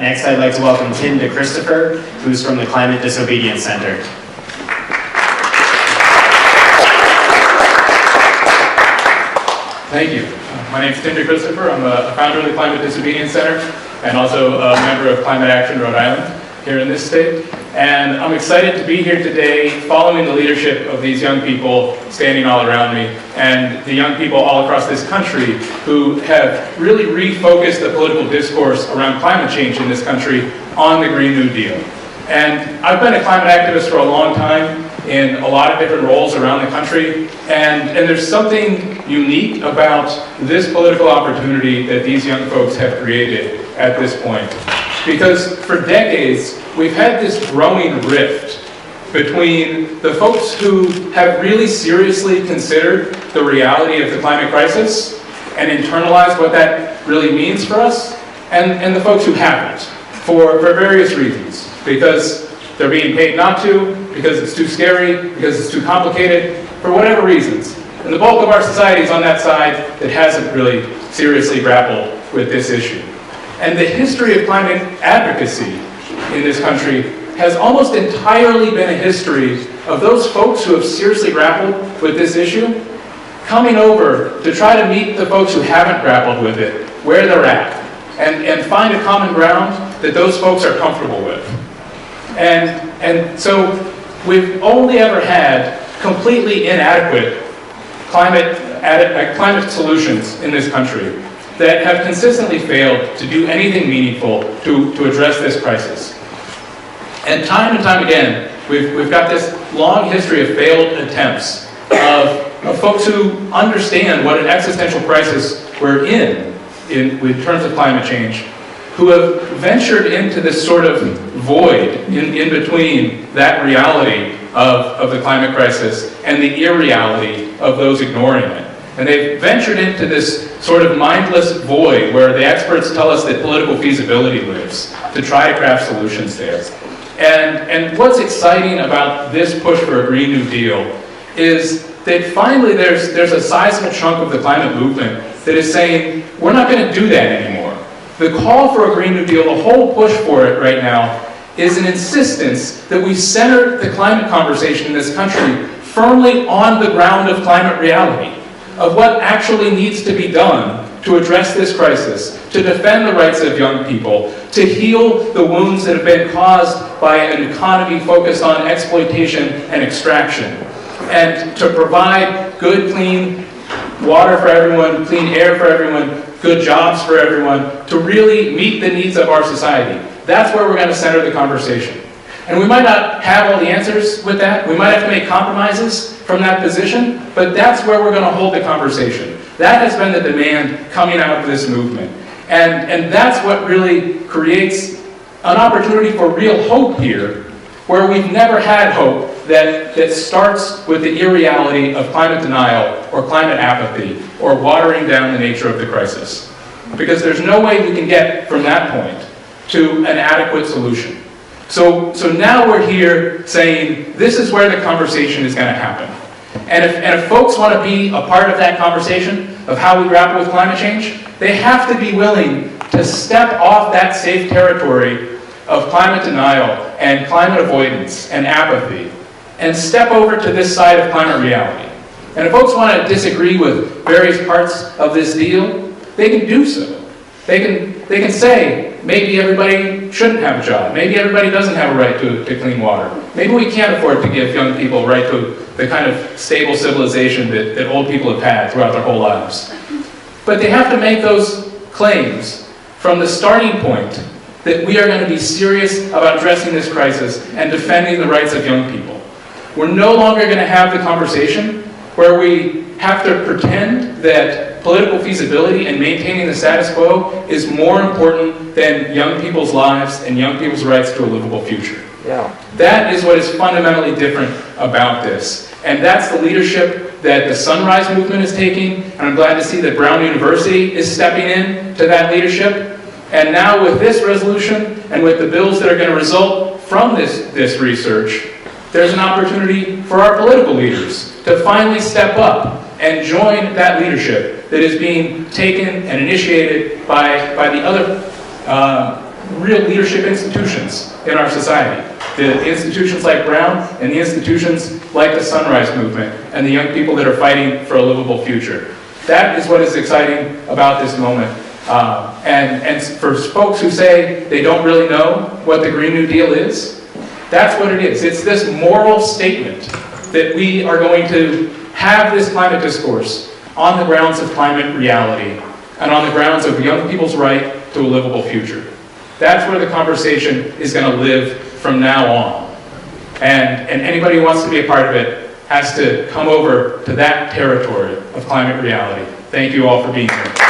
Next, I'd like to welcome Tim DeChristopher, who's from the Climate Disobedience Center. Thank you. My name is Tim DeChristopher. I'm a founder of the Climate Disobedience Center and also a member of Climate Action Rhode Island here in this state. And I'm excited to be here today following the leadership of these young people standing all around me and the young people all across this country who have really refocused the political discourse around climate change in this country on the Green New Deal. And I've been a climate activist for a long time in a lot of different roles around the country, and there's something unique about this political opportunity that these young folks have created at this point. Because for decades, we've had this growing rift between the folks who have really seriously considered the reality of the climate crisis and internalized what that really means for us, and the folks who haven't, for various reasons. Because they're being paid not to, because it's too scary, because it's too complicated, for whatever reasons. And the bulk of our society is on that side that hasn't really seriously grappled with this issue. And the history of climate advocacy in this country has almost entirely been a history of those folks who have seriously grappled with this issue coming over to try to meet the folks who haven't grappled with it where they're at and find a common ground that those folks are comfortable with. And so we've only ever had completely inadequate climate solutions in this country that have consistently failed to do anything meaningful to address this crisis. And time again, we've got this long history of failed attempts of folks who understand what an existential crisis we're in terms of climate change, who have ventured into this sort of void in between that reality of the climate crisis and the irreality of those ignoring it. And they've ventured into this sort of mindless void where the experts tell us that political feasibility lives to try to craft solutions there. And what's exciting about this push for a Green New Deal is that finally there's a sizable chunk of the climate movement that is saying, we're not going to do that anymore. The call for a Green New Deal, the whole push for it right now, is an insistence that we center the climate conversation in this country firmly on the ground of climate reality, of what actually needs to be done to address this crisis, to defend the rights of young people, to heal the wounds that have been caused by an economy focused on exploitation and extraction, and to provide good, clean water for everyone, clean air for everyone, good jobs for everyone, to really meet the needs of our society. That's where we're going to center the conversation. And we might not have all the answers with that. We might have to make compromises from that position, but that's where we're going to hold the conversation. That has been the demand coming out of this movement. And that's what really creates an opportunity for real hope here, where we've never had hope that starts with the irreality of climate denial or climate apathy or watering down the nature of the crisis. Because there's no way we can get from that point to an adequate solution. So now we're here saying this is where the conversation is going to happen. And if folks want to be a part of that conversation of how we grapple with climate change, they have to be willing to step off that safe territory of climate denial and climate avoidance and apathy and step over to this side of climate reality. And if folks want to disagree with various parts of this deal, they can do so. They can say, maybe everybody shouldn't have a job. Maybe everybody doesn't have a right to clean water. Maybe we can't afford to give young people a right to the kind of stable civilization that old people have had throughout their whole lives. But they have to make those claims from the starting point that we are going to be serious about addressing this crisis and defending the rights of young people. We're no longer going to have the conversation where we have to pretend that political feasibility and maintaining the status quo is more important than young people's lives and young people's rights to a livable future. Yeah. That is what is fundamentally different about this. And that's the leadership that the Sunrise Movement is taking, and I'm glad to see that Brown University is stepping in to that leadership. And now with this resolution and with the bills that are going to result from this research, there's an opportunity for our political leaders to finally step up and join that leadership that is being taken and initiated by the other real leadership institutions in our society. The institutions like Brown and the institutions like the Sunrise Movement and the young people that are fighting for a livable future. That is what is exciting about this moment. And for folks who say they don't really know what the Green New Deal is, that's what it is. It's this moral statement that we are going to have this climate discourse on the grounds of climate reality and on the grounds of young people's right to a livable future. That's where the conversation is going to live from now on. And anybody who wants to be a part of it has to come over to that territory of climate reality. Thank you all for being here.